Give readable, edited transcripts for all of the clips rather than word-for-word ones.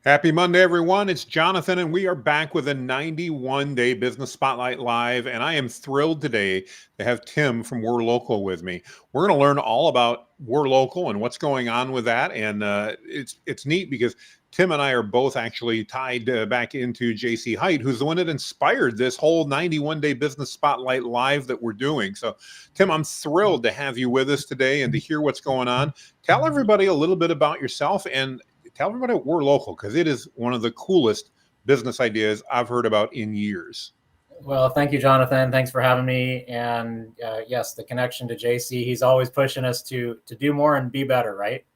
Happy Monday, everyone. It's Jonathan, and we are back with a 91-day Business Spotlight Live. And I am thrilled today to have Tim from We're Local with me. We're going to learn all about We're Local and what's going on with that. And it's neat because Tim and I are both actually tied back into JC Height, who's the one that inspired this whole 91-day Business Spotlight Live that we're doing. So, Tim, I'm thrilled to have you with us today and to hear what's going on. Tell everybody a little bit about yourself and tell everybody we're local, because it is one of the coolest business ideas I've heard about in years. Well, thank you, Jonathan. Thanks for having me. And yes, the connection to JC, he's always pushing us to do more and be better, right?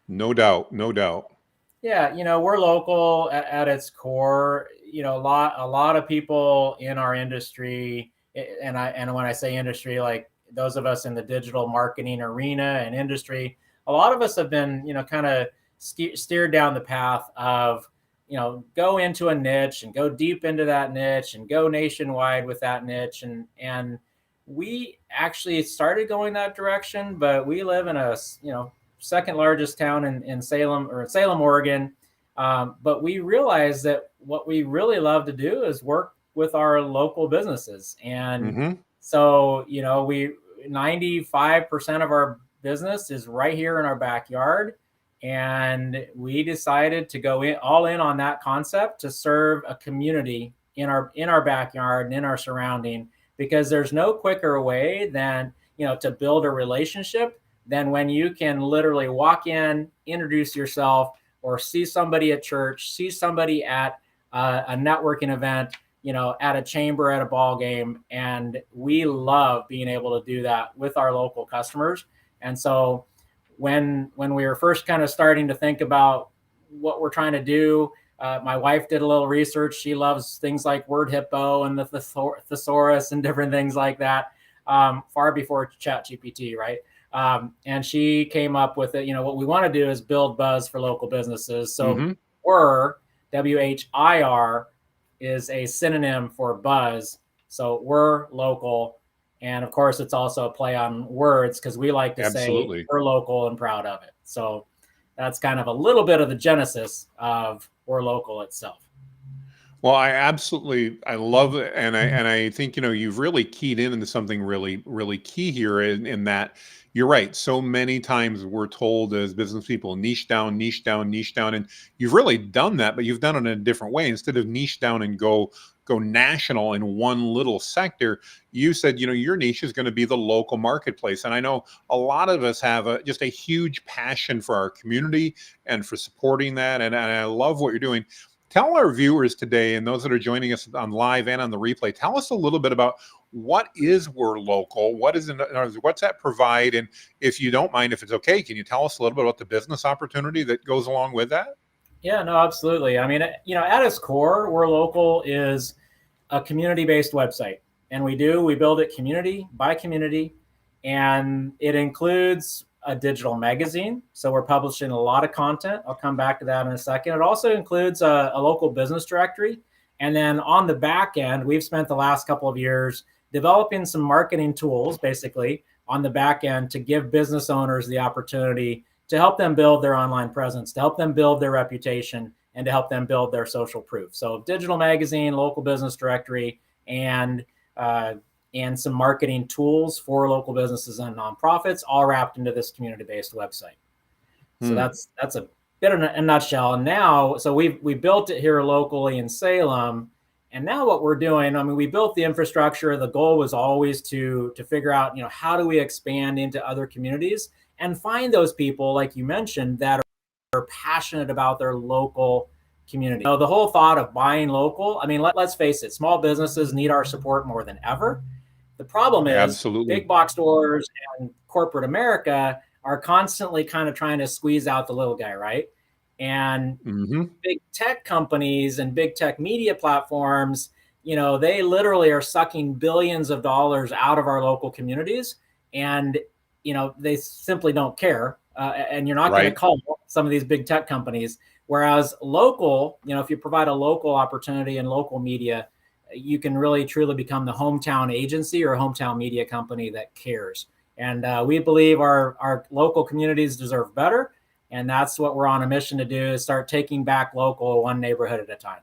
No doubt, no doubt. Yeah, we're local at its core. A lot of people in our industry, and when I say industry, like those of us in the digital marketing arena and industry, a lot of us have been, kind of steered down the path of, go into a niche and go deep into that niche and go nationwide with that niche. And we actually started going that direction, but we live in a, second largest town in Salem, Oregon. But we realized that what we really love to do is work with our local businesses. And so, 95% of our business is right here in our backyard. And we decided to go all in on that concept to serve a community in our backyard and in our surrounding, because there's no quicker way than, to build a relationship than when you can literally walk in, introduce yourself, or see somebody at church, see somebody at a networking event, at a chamber, at a ball game. And we love being able to do that with our local customers. And so when we were first kind of starting to think about what we're trying to do, my wife did a little research. She loves things like word hippo and the thesaurus and different things like that, far before ChatGPT, right? And she came up with it. What we want to do is build buzz for local businesses. So WHIR, WHIR, is a synonym for buzz. So we're local. And of course, it's also a play on words, because we like to say we're local and proud of it. So that's kind of a little bit of the genesis of We're Local itself. Well, I love it. And I think, you've really keyed into something really, really key here in that you're right. So many times we're told as business people, niche down, niche down, niche down. And you've really done that, but you've done it in a different way. Instead of niche down and go national in one little sector, you said, your niche is going to be the local marketplace. And I know a lot of us have just a huge passion for our community and for supporting that. And I love what you're doing. Tell our viewers today, and those that are joining us on live and on the replay, tell us a little bit about what is We're Local, what's that provide, and if you don't mind, if it's okay, can you tell us a little bit about the business opportunity that goes along with that? Yeah, no, absolutely. I mean, at its core, We're Local is a community-based website, and we build it community by community, and it includes a digital magazine. So we're publishing a lot of content. I'll come back to that in a second. It also includes a local business directory. And then on the back end, we've spent the last couple of years developing some marketing tools, basically on the back end, to give business owners the opportunity to help them build their online presence, to help them build their reputation, and to help them build their social proof. So digital magazine, local business directory, and some marketing tools for local businesses and nonprofits, all wrapped into this community-based website. So that's a bit in a nutshell. And now, so we built it here locally in Salem. And now what we're doing, I mean, we built the infrastructure. The goal was always to figure out, how do we expand into other communities and find those people, like you mentioned, that are passionate about their local community. The whole thought of buying local, I mean, let's face it, small businesses need our support more than ever. The problem is big box stores and corporate America are constantly kind of trying to squeeze out the little guy, right? And big tech companies and big tech media platforms, they literally are sucking billions of dollars out of our local communities, and they simply don't care. And you're not going to call some of these big tech companies. Whereas local, if you provide a local opportunity and local media, you can really truly become the hometown agency or hometown media company that cares. And we believe our local communities deserve better. And that's what we're on a mission to do, is start taking back local one neighborhood at a time.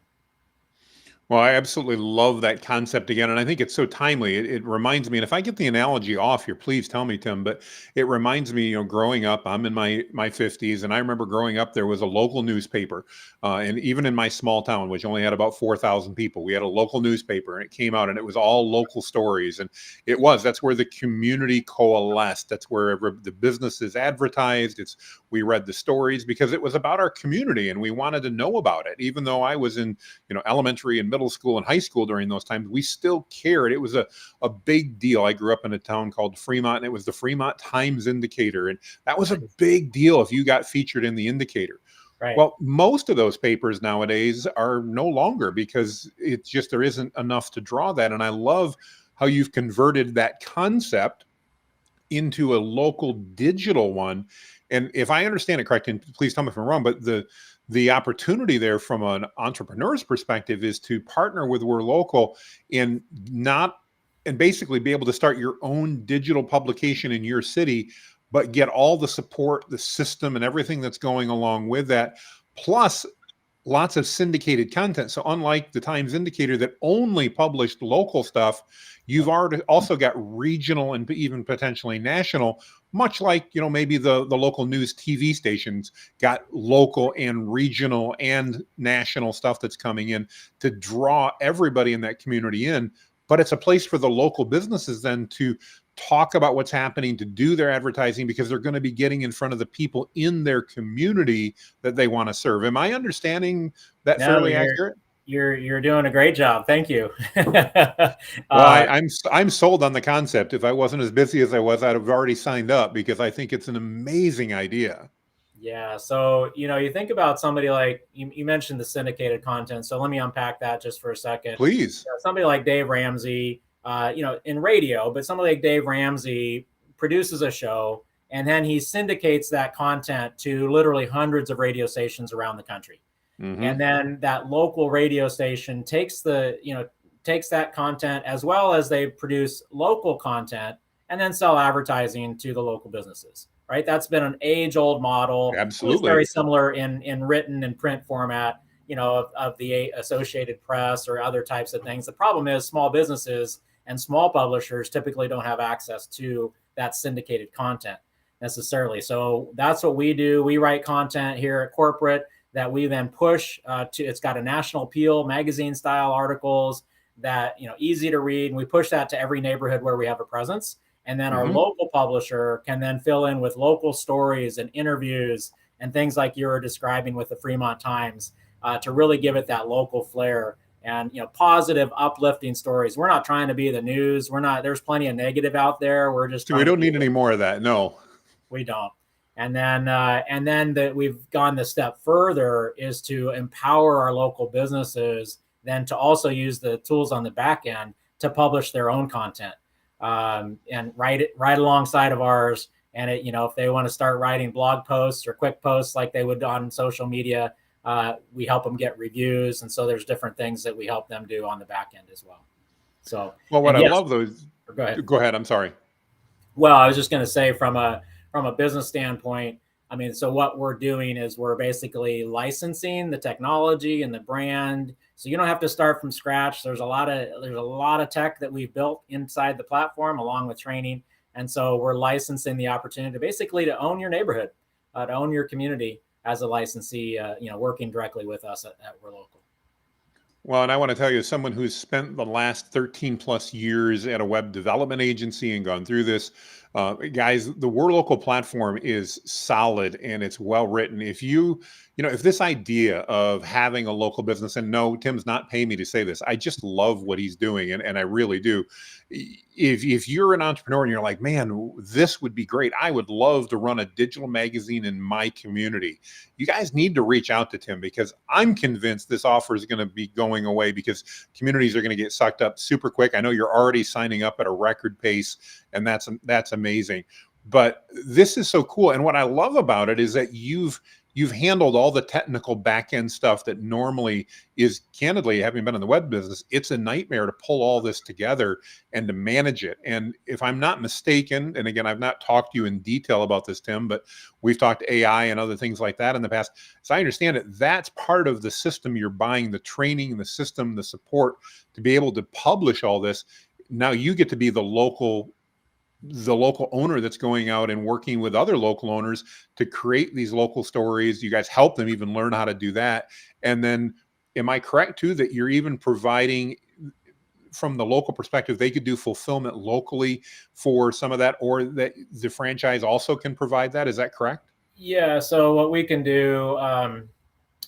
Well, I absolutely love that concept again, and I think it's so timely. It reminds me, and if I get the analogy off here, please tell me, Tim. But it reminds me, growing up, I'm in my 50s, and I remember growing up, there was a local newspaper, and even in my small town, which only had about 4,000 people, we had a local newspaper, and it came out, and it was all local stories, and that's where the community coalesced. That's where the businesses advertised. We read the stories because it was about our community, and we wanted to know about it. Even though I was in elementary and middle school and high school during those times, we still cared. It was a big deal. I grew up in a town called Fremont, and it was the Fremont Times Indicator. And that was a big deal if you got featured in the Indicator. Right. Well, most of those papers nowadays are no longer, because it's just, there isn't enough to draw that. And I love how you've converted that concept into a local digital one. And if I understand it correctly, and please tell me if I'm wrong, but the opportunity there from an entrepreneur's perspective is to partner with We're Local and basically be able to start your own digital publication in your city, but get all the support, the system, and everything that's going along with that, plus lots of syndicated content. So unlike the Times Indicator that only published local stuff, you've already also got regional and even potentially national, much like, maybe the local news TV stations got local and regional and national stuff that's coming in to draw everybody in that community in. But it's a place for the local businesses then to talk about what's happening, to do their advertising, because they're going to be getting in front of the people in their community that they want to serve. Am I understanding that fairly accurate? You're doing a great job. Thank you. Well, I'm sold on the concept. If I wasn't as busy as I was, I'd have already signed up, because I think it's an amazing idea. Yeah. So, you think about somebody like, you mentioned the syndicated content. So let me unpack that just for a second. Please. Somebody like Dave Ramsey, in radio, but somebody like Dave Ramsey produces a show, and then he syndicates that content to literally hundreds of radio stations around the country. Mm-hmm. And then that local radio station takes that content, as well as they produce local content, and then sell advertising to the local businesses. Right. That's been an age-old model. Absolutely. It's very similar in written and print format, of the Associated Press or other types of things. The problem is small businesses and small publishers typically don't have access to that syndicated content necessarily. So that's what we do. We write content here at corporate that we then push to. It's got a national appeal, magazine style articles that, easy to read. And we push that to every neighborhood where we have a presence. And then our local publisher can then fill in with local stories and interviews and things like you were describing with the Fremont Times to really give it that local flair and, positive, uplifting stories. We're not trying to be the news. There's plenty of negative out there. We're just, we don't need any more of that. No, we don't. And then that we've gone the step further is to empower our local businesses then to also use the tools on the back end to publish their own content. And write alongside of ours. And if they want to start writing blog posts or quick posts like they would on social media, we help them get reviews. And so there's different things that we help them do on the back end as well. So, love those. Go ahead. I'm sorry. Well, I was just going to say from a business standpoint, so what we're doing is we're basically licensing the technology and the brand. So you don't have to start from scratch. There's a lot of tech that we've built inside the platform along with training. And so we're licensing the opportunity to own your neighborhood, to own your community as a licensee, working directly with us at We're Local. Well, and I want to tell you, as someone who's spent the last 13 plus years at a web development agency and gone through this, guys, the We're Local platform is solid and it's well written. If if this idea of having a local business, and no, Tim's not paying me to say this, I just love what he's doing, and I really do. If you're an entrepreneur and you're like, man, this would be great, I would love to run a digital magazine in my community, you guys need to reach out to Tim, because I'm convinced this offer is going to be going away because communities are going to get sucked up super quick. I know you're already signing up at a record pace, and that's amazing. But this is so cool. And what I love about it is that you've you've handled all the technical back end stuff that normally is, candidly, having been in the web business, it's a nightmare to pull all this together and to manage it. And if I'm not mistaken, and again, I've not talked to you in detail about this, Tim, but we've talked AI and other things like that in the past. So I understand it. That's part of the system you're buying, the training, the system, the support to be able to publish all this. Now you get to be the local owner that's going out and working with other local owners to create these local stories. You guys help them even learn how to do that. And then, am I correct too, that you're even providing, from the local perspective, they could do fulfillment locally for some of that, or that the franchise also can provide that? Is that correct? Yeah. So what we can do,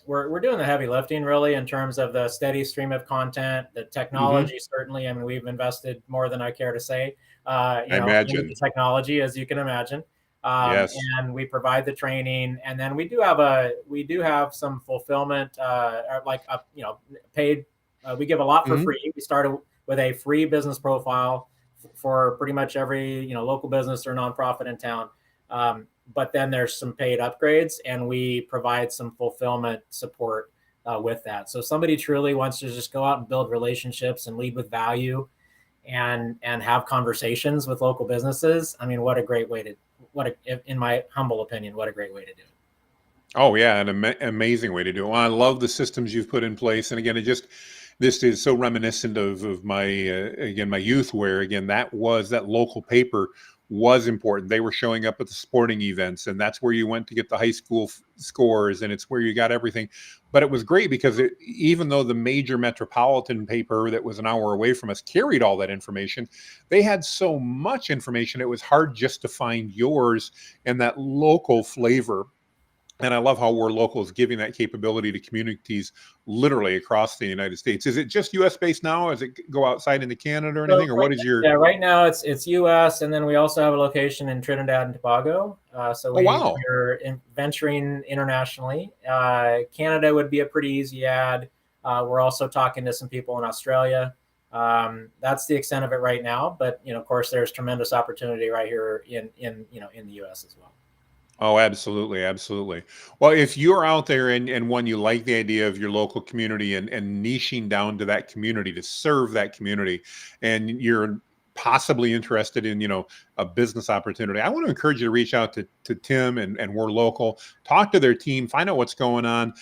we're doing the heavy lifting really in terms of the steady stream of content, the technology. Certainly, I mean, we've invested more than I care to say, I into imagine. the technology, as you can imagine. Yes. And we provide the training, and then we do have some fulfillment, paid. We give a lot for free. We started with a free business profile for pretty much every local business or nonprofit in town. But then there's some paid upgrades, and we provide some fulfillment support with that. So if somebody truly wants to just go out and build relationships and lead with value, and have conversations with local businesses, I mean, what a great way to, in my humble opinion, what a great way to do it. Oh yeah, an amazing way to do it. Well, I love the systems you've put in place, and again, this is so reminiscent of my again, my youth, where again, that local paper was important. They were showing up at the sporting events, and that's where you went to get the high school scores, and it's where you got everything. But it was great because even though the major metropolitan paper that was an hour away from us carried all that information, they had so much information, it was hard just to find yours and that local flavor. And I love how We're Local is giving that capability to communities literally across the United States. Is it just US based now? Does it go outside into Canada or anything? Or what is your... Yeah, right now it's US, and then we also have a location in Trinidad and Tobago. So wow. we're venturing internationally. Canada would be a pretty easy add. We're also talking to some people in Australia. That's the extent of it right now. But of course, there's tremendous opportunity right here in the US as well. Oh, absolutely. Absolutely. Well, if you're out there and one, you like the idea of your local community and niching down to that community to serve that community, and you're possibly interested in, a business opportunity, I want to encourage you to reach out to Tim and We're Local, talk to their team, find out what's going on.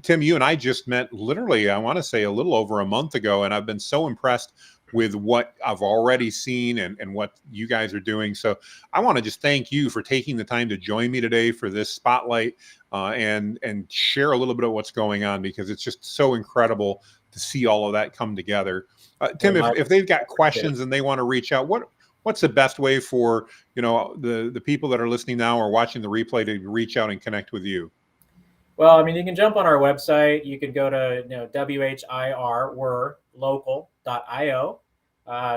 Tim, you and I just met literally, I want to say a little over a month ago, and I've been so impressed with what I've already seen and what you guys are doing. So I want to just thank you for taking the time to join me today for this spotlight and share a little bit of what's going on, because it's just so incredible to see all of that come together. Tim, if they've got questions and they want to reach out, what's the best way for the people that are listening now or watching the replay to reach out and connect with you? Well, I mean, you can jump on our website. You could go to WHIR-local.io.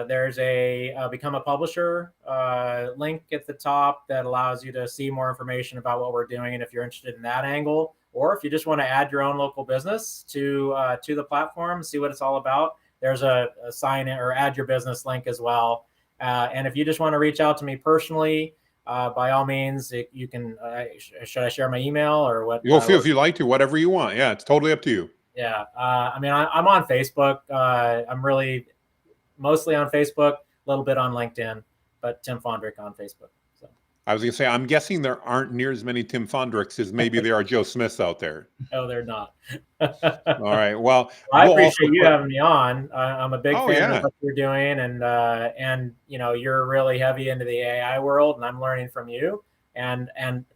There's a become a publisher link at the top that allows you to see more information about what we're doing. And if you're interested in that angle, or if you just want to add your own local business to the platform, see what it's all about, there's a sign in or add your business link as well. And if you just want to reach out to me personally, by all means, you can. Should I share my email or what? You'll feel if you like to, whatever you want. Yeah, it's totally up to you. Yeah. I mean, I'm on Facebook. I'm really mostly on Facebook, a little bit on LinkedIn, but Tim Fahndrich on Facebook. So I was going to say, I'm guessing there aren't near as many Tim Fahndrichs as maybe there are Joe Smiths out there. No, they're not. All right. Well, I appreciate you having me on. I'm a big fan yeah. of what you're doing, and you're really heavy into the AI world, and I'm learning from you. And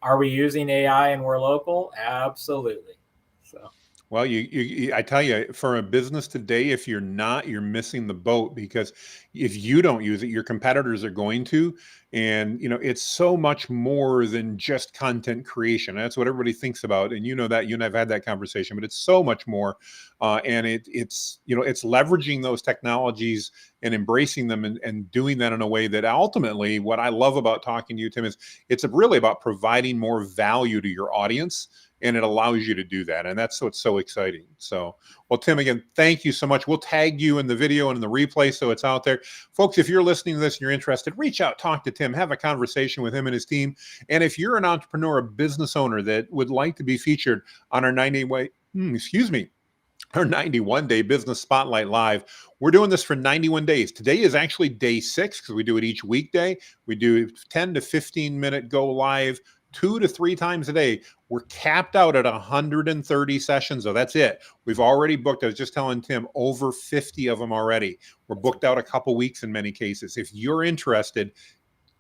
are we using AI and We're Local? Absolutely. So. Well, I tell you, for a business today, if you're not, you're missing the boat, because if you don't use it, your competitors are going to. And, it's so much more than just content creation. That's what everybody thinks about. And that you and I've had that conversation, but it's so much more. And it's leveraging those technologies and embracing them and doing that in a way that ultimately, what I love about talking to you, Tim, is it's really about providing more value to your audience. and it allows you to do that. And that's what's so exciting. So, well, Tim, again, thank you so much. We'll tag you in the video and in the replay so it's out there. Folks, if you're listening to this and you're interested, reach out, talk to Tim, have a conversation with him and his team. And if you're an entrepreneur, a business owner that would like to be featured on our 91-day business spotlight live, we're doing this for 91 days. Today is actually day 6 because we do it each weekday. We do 10 to 15 minute go live 2 to 3 times a day. We're capped out at 130 sessions, so that's it. We've already booked, I was just telling Tim, over 50 of them already. We're booked out a couple weeks in many cases. If you're interested,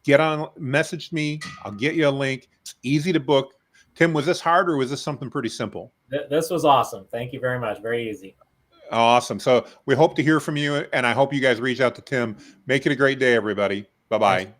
get on, message me. I'll get you a link. It's easy to book. Tim, was this hard or was this something pretty simple? This was awesome. Thank you very much. Very easy. Awesome. So we hope to hear from you, and I hope you guys reach out to Tim. Make it a great day, everybody. Bye-bye.